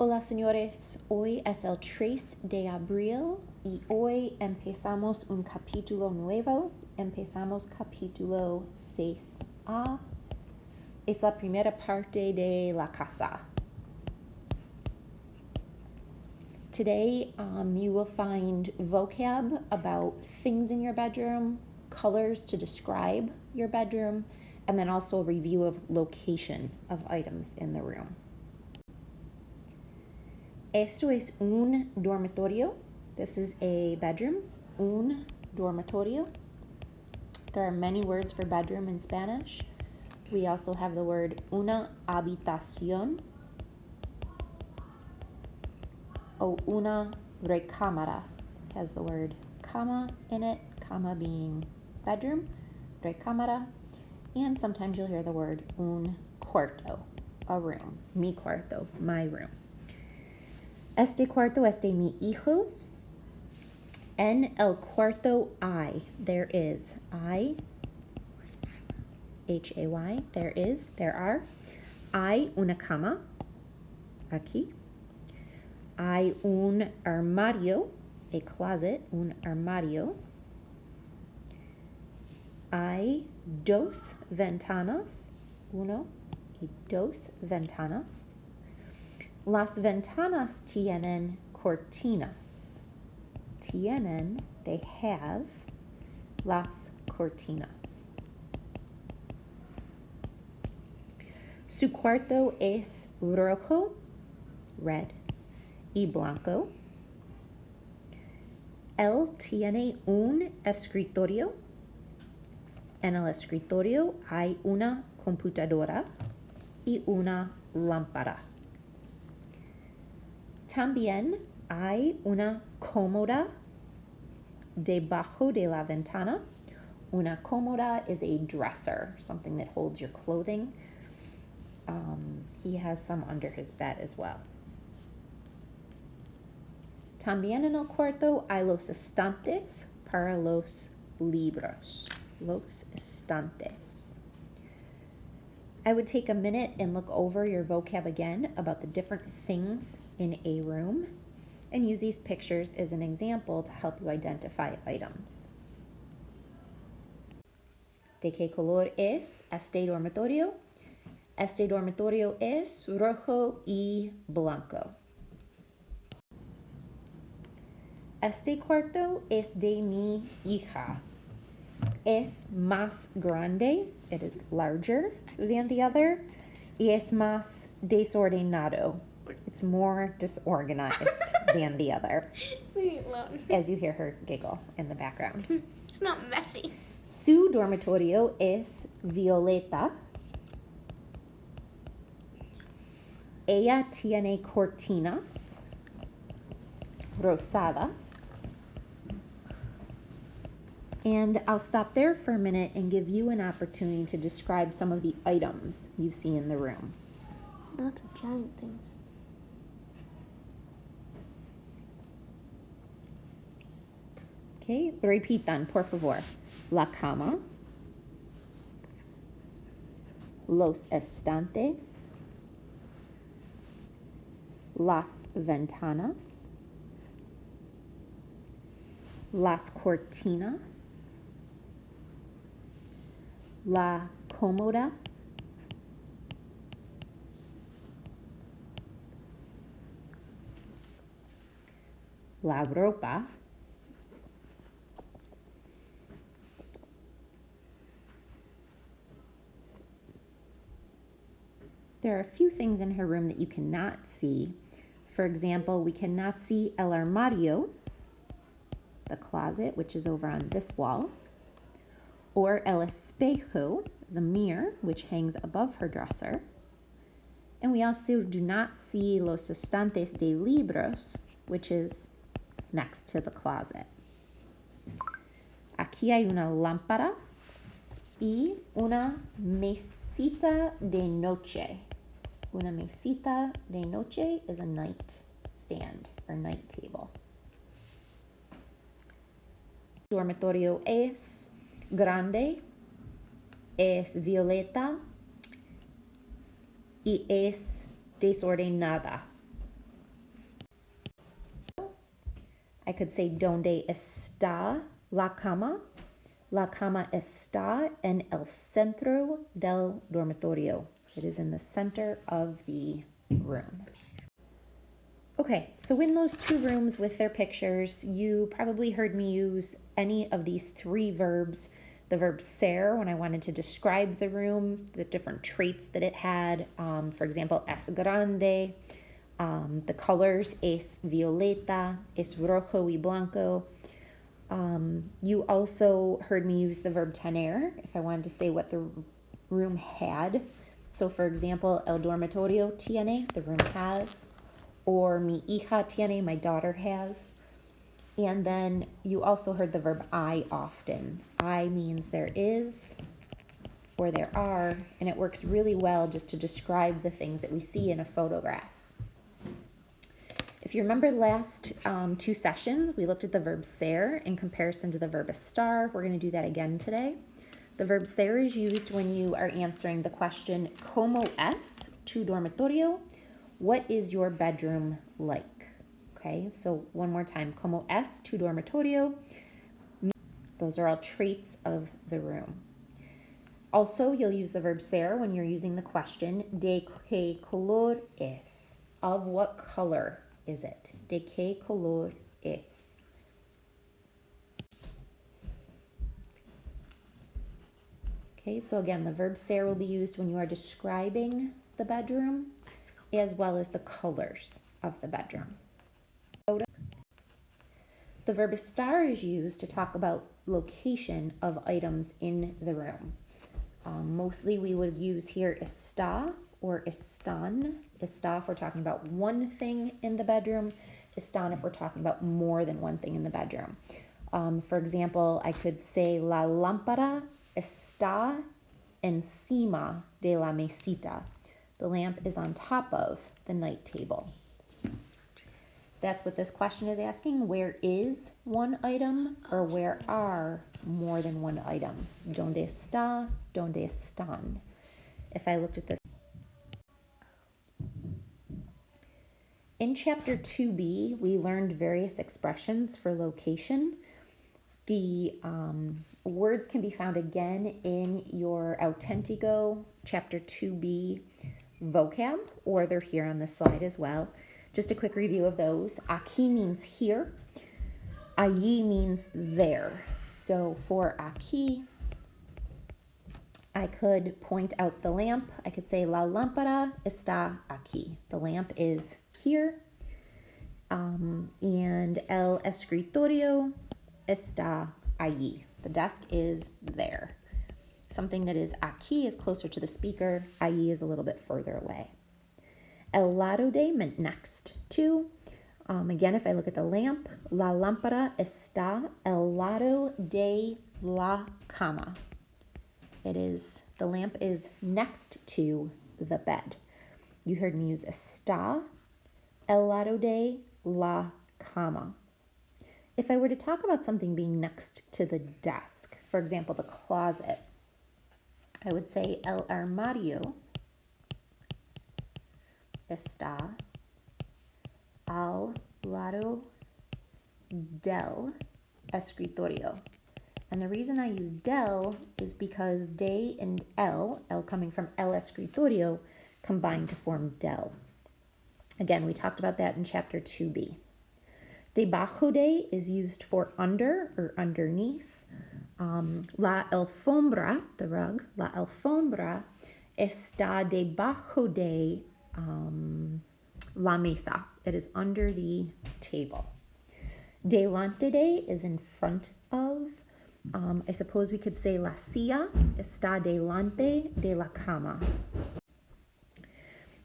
Hola señores, hoy es el 3 de abril y hoy empezamos un capítulo nuevo. Empezamos capítulo 6A. Es la primera parte de la casa. Today you will find vocab about things in your bedroom, colors to describe your bedroom, and then also a review of location of items in the room. Esto es un dormitorio. This is a bedroom. Un dormitorio. There are many words for bedroom in Spanish. We also have the word una habitación o una recámara. Has the word cama in it, cama being bedroom, recámara, and sometimes you'll hear the word un cuarto, a room, mi cuarto, my room. Este cuarto es de mi hijo. En el cuarto hay, there is, hay, H-A-Y, there are. Hay una cama, aquí. Hay un armario, a closet, un armario. Hay dos ventanas, uno y dos ventanas. Las ventanas tienen cortinas. Tienen, they have, las cortinas. Su cuarto es rojo, red, y blanco. Él tiene un escritorio. En el escritorio hay una computadora y una lámpara. También hay una cómoda debajo de la ventana. Una cómoda is a dresser, something that holds your clothing. He has some under his bed as well. También en el cuarto hay los estantes para los libros. Los estantes. I would take a minute and look over your vocab again about the different things in a room and use these pictures as an example to help you identify items. ¿De qué color es este dormitorio? Este dormitorio es rojo y blanco. Este cuarto es de mi hija. Es más grande, it is larger than the other, y es más desordenado. It's more disorganized than the other. As you hear her giggle in the background. It's not messy. Su dormitorio es violeta. Ella tiene cortinas rosadas. And I'll stop there for a minute and give you an opportunity to describe some of the items you see in the room. Lots of giant things. Okay, repitan, por favor. La cama, los estantes, las ventanas, las cortinas, la cómoda, la ropa, there are a few things in her room that you cannot see. For example, we cannot see el armario, the closet, which is over on this wall, or el espejo, the mirror, which hangs above her dresser. And we also do not see los estantes de libros, which is next to the closet. Aquí hay una lámpara y una mesita de noche. Una mesita de noche is a night stand or night table. Dormitorio es grande, es violeta y es desordenada. I could say, ¿Dónde está la cama? La cama está en el centro del dormitorio. It is in the center of the room. Okay, so in those two rooms with their pictures, you probably heard me use any of these three verbs. The verb ser, when I wanted to describe the room, the different traits that it had. For example, es grande. The colors, es violeta, es rojo y blanco. You also heard me use the verb tener if I wanted to say what the room had. So for example, el dormitorio tiene, the room has. Or mi hija tiene, my daughter has. And then you also heard the verb I often. I means there is or there are, and it works really well just to describe the things that we see in a photograph. If you remember last two sessions, we looked at the verb ser in comparison to the verb estar. We're going to do that again today. The verb ser is used when you are answering the question, ¿Cómo es tu dormitorio? What is your bedroom like? Okay, so one more time. ¿Cómo es tu dormitorio? Those are all traits of the room. Also, you'll use the verb ser when you're using the question, ¿De qué color es? Of what color is it? ¿De qué color es? Okay, so again, the verb ser will be used when you are describing the bedroom as well as the colors of the bedroom. The verb estar is used to talk about location of items in the room. Mostly we would use here está or están. Está if we're talking about one thing in the bedroom. Están if we're talking about more than one thing in the bedroom. For example, I could say la lámpara está encima de la mesita. The lamp is on top of the night table. That's what this question is asking. Where is one item or where are more than one item? ¿Dónde está? ¿Dónde están? If I looked at this. In chapter 2b, we learned various expressions for location. The words can be found again in your Auténtico chapter 2b vocab, or they're here on this slide as well. Just a quick review of those. Aquí means here. Allí means there. So for aquí, I could point out the lamp. I could say la lámpara está aquí. The lamp is here. And el escritorio está allí. The desk is there. Something that is aquí is closer to the speaker. Allí is a little bit further away. El lado de meant next to. Again, if I look at the lamp, la lámpara está el lado de la cama. The lamp is next to the bed. You heard me use está el lado de la cama. If I were to talk about something being next to the desk, for example, the closet, I would say el armario está al lado del escritorio. And the reason I use del is because de and el coming from el escritorio, combine to form del. Again, we talked about that in chapter 2b. Debajo de is used for under or underneath. La alfombra, the rug, la alfombra está debajo de la mesa. It is under the table. Delante de is in front of. I suppose we could say la silla está delante de la cama.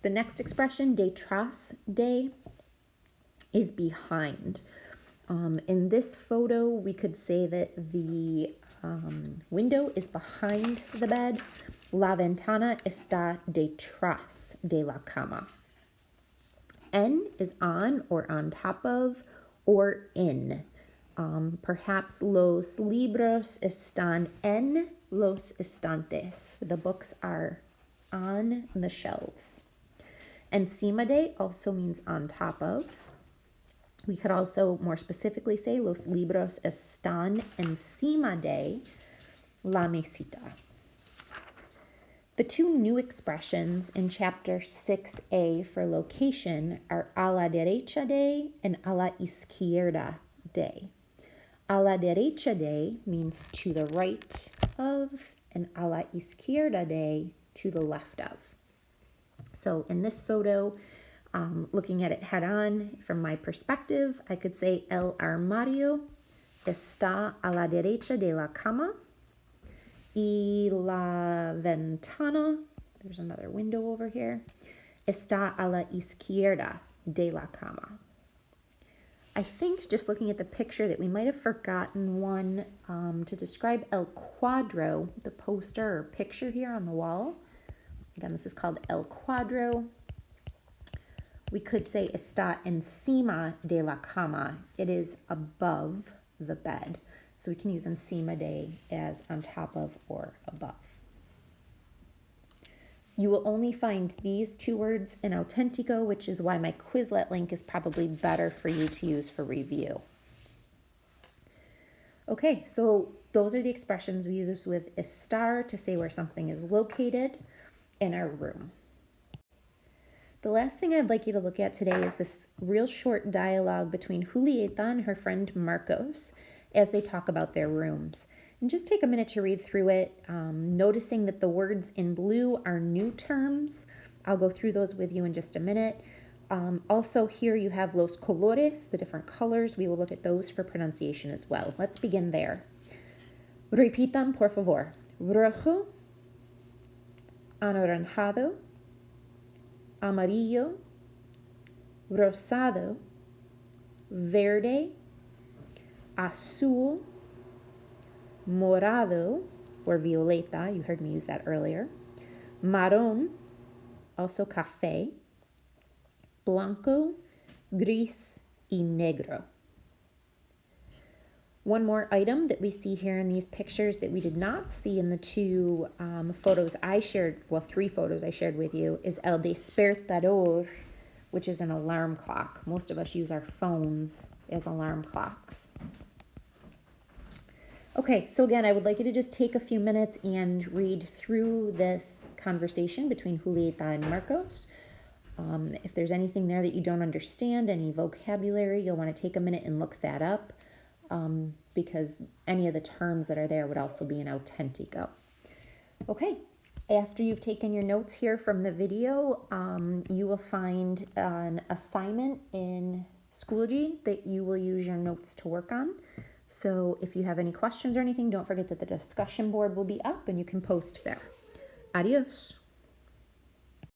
The next expression, detrás de, is behind. In this photo, we could say that the window is behind the bed. La ventana está detrás de la cama. En is on or on top of or in. Perhaps los libros están en los estantes. The books are on the shelves. Encima de also means on top of. We could also more specifically say los libros están encima de la mesita. The two new expressions in chapter 6a for location are a la derecha de and a la izquierda de. A la derecha de means to the right of, and a la izquierda de, to the left of. So in this photo, looking at it head on from my perspective, I could say el armario está a la derecha de la cama y la ventana, there's another window over here, está a la izquierda de la cama. I think just looking at the picture that we might have forgotten one to describe el cuadro, the poster or picture here on the wall. Again, this is called el cuadro. We could say está encima de la cama. It is above the bed. So we can use encima de as on top of or above. You will only find these two words in Auténtico, which is why my Quizlet link is probably better for you to use for review. Okay, so those are the expressions we use with estar to say where something is located in our room. The last thing I'd like you to look at today is this real short dialogue between Julieta and her friend Marcos as they talk about their rooms. And just take a minute to read through it, noticing that the words in blue are new terms. I'll go through those with you in just a minute. Also here you have los colores, the different colors. We will look at those for pronunciation as well. Let's begin there. Repitan, por favor. Rojo, anaranjado, amarillo, rosado, verde, azul, morado, or violeta, you heard me use that earlier, marrón, also café, blanco, gris, y negro. One more item that we see here in these pictures that we did not see in the two photos I shared, well, 3 photos I shared with you, is el despertador, which is an alarm clock. Most of us use our phones as alarm clocks. Okay, so again, I would like you to just take a few minutes and read through this conversation between Julieta and Marcos. If there's anything there that you don't understand, any vocabulary, you'll want to take a minute and look that up, because any of the terms that are there would also be in Auténtico. Okay, after you've taken your notes here from the video, you will find an assignment in Schoology that you will use your notes to work on. So if you have any questions or anything, don't forget that the discussion board will be up and you can post there. Adios.